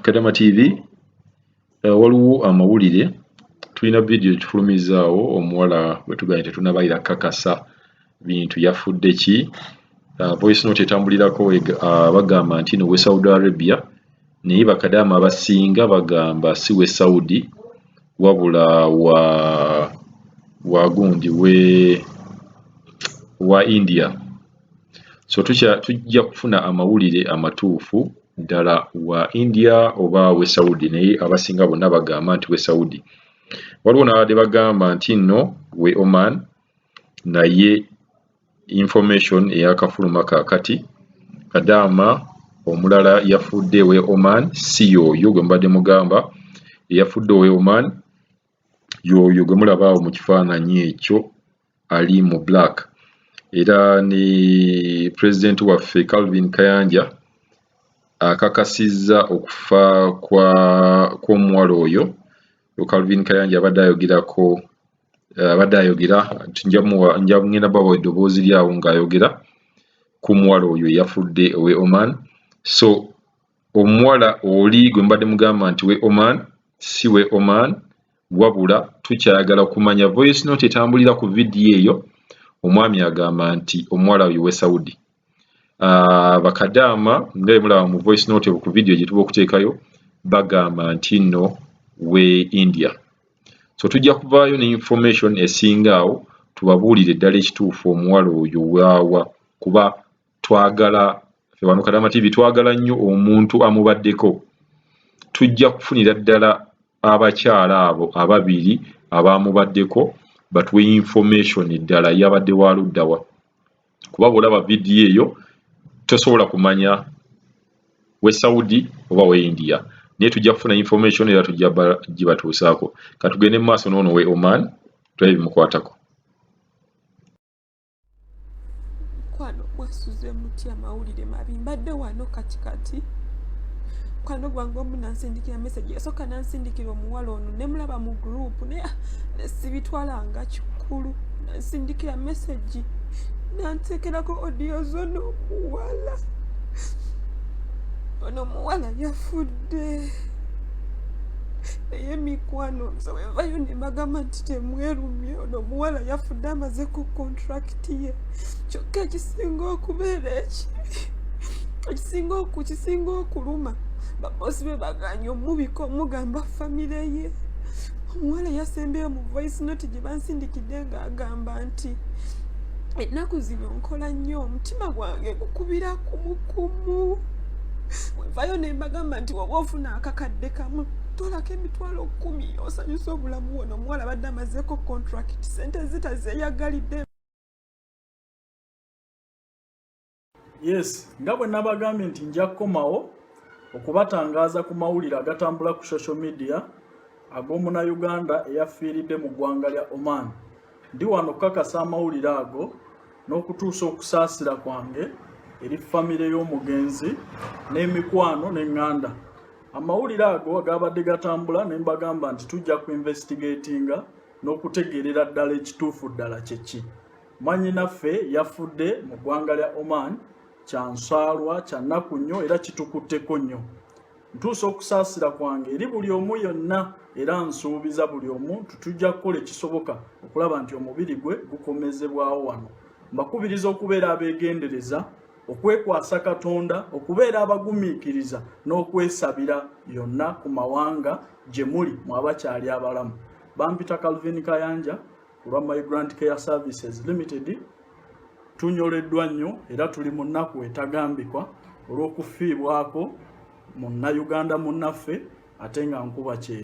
Kadama TV waliwo amawulire tulina video tufulumizaawo omuwala bwe tugambye tetunnabayira kakasa bintu yafudde ki voice note etambulirako bagamba nti no we Saudi Arabia naye bakadaama abasinga bagamba si we Saudi wabula wa gundi wa India. So tujja kufuna amawulire amatuufu ddala wa India oba we Saudi, naye abasinga bonna bagamba nti we Saudi. Waliwo n'abadde bagamba nti nno we Oman, naye information eyakafuluma kaakati kadaama omulala yafudde we Oman si y'oyo gwe mbadde mugamba, eyafudde we Oman y'oyo gwe mulaba awo mu kifaananyi ekyo ali mu black. Era ne President waffe Calvin Kayanja akakasizza okufa kw'omuwala oyo. Calvin Kayanja abadde ayogera ngenda bawa eddoboozi lyawo ng'ayogera ku muwala oyo eyafudde we Oman. So omuwala oli gwe mbadde mugamba nti we Oman si we Oman, wabula tukyayagala kumanya voice note etambulira ku vidiyo eyo. Omwami agamba nti omuwala oyo we Saudi. Bakadaama nga mulaba mu voice note ku vidiyo gye tuba okuteekayo bagamba nti nno we India. So tujja kuvaayo ne information esinga awo tubabuulire ddala ekituufu omuwala oyo waawa, kuba twagala ffe wano Kadama TV twagala nnyo omuntu amubaddeko. Tujja kufunira ddala abakyala abo ababiri abamubaddeko batuwe information ddala yabadde wa luddawa, kuba bw'olaba vidiyo eyo tosobola kumanya we Saudi oba we India, naye tujja kufuna information era tujja gibatuusaako. Katugende mu maaso n'ono we Oman tulabe bimukwatako. Kwano mwasuze mutya amawulire mabi, mbadde wano katikati kwano gwange omu nansindikira message yasooka nansindikira omuwala ono ne mulaba mu group naye sibitwalanga kikulu, nansindikira message nanteekerako audio zono omuwala ono omuwala yafudde. Naye mikwano nze wevayo ne mbagamba nti temwerumye, ono omuwala yafudde amaze ku contract ye. Kyokka ekisinga okubeera kisinga okuluma babosi be baganye omubika omugamba famire ye. Omuwala yasembeyo mu voice note gye bansindikidde ng'agamba nti ennaku zino nkola nnyo, omutima gwange gukubira kumukumu. Wevayo ne mbagamba nti woba ofuna akakadde kamu tolako emitwalo 10 osanyusa obulamu wono. Omuwala abadde amazeeko contract, sente zitazeeyagalidde. Yes, nga bwe nabagambye nti nja kukomawo okubatangaaza ku mawulire agatambula ku social media ag'omunnayuganda eyafiiridde mu ggwanga lya Oman. Ndi wano okukakasa amawulire ago n'okutuusa okusaasira kwange eri famire y'omugenzi n'emikwano n'eŋŋanda. Amawulire ago agabadde gatambula ne mbagamba nti tujja ku investigatinga n'okutegeerera ddala ekituufu ddala kyeki. Mwannyinaffe yafudde mu ggwanga lya Oman, kyansaalwa kya nnaku nnyo era kitukutteko nnyo. Ntuusa okusaasira kwange eri buli omu yonna, era nsuubiza buli omu tujja kukola ekisoboka okulaba nti omubiri gwe gukomezebwawo wano. Mbakubiriza okubeera abeegendereza, okwekwasa Katonda, okubeera abagumiikiriza n'okwesabira yonna ku mawanga gye muli mu abakyali abalamu. Bampita Calvin Kayanja ku lwa Migrant Care Services Limited. Tunyoleddwa nnyo era tuli mu nnaku etagambikwa olw'okufiibwako munnayuganda munnaffe ate nga nkuba kye